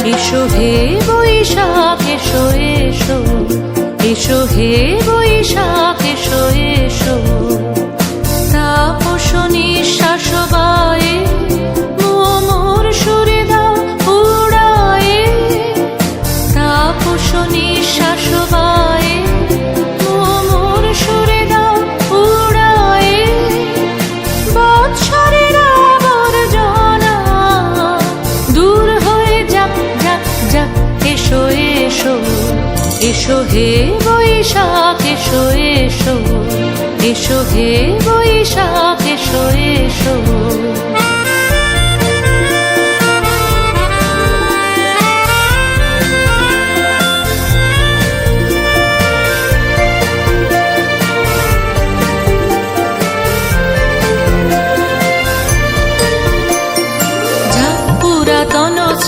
এসো হে বৈশাখ এসো এসো, এসো হে বৈশাখ এসো এসো। তাপস নিঃশ্বাস বায়ে মোর সুরে দাও উড়ায়ে, তাপস নিঃশ্বাস বায়ে মোর সুরে দাও উড়ায়ে। বৎসরের আবর্জনা দূর হয়ে যাক যাক যাক, এসো এসো, এসো হে বৈশাখ এসো এসো, এসো হে বৈশাখ এসো এসো।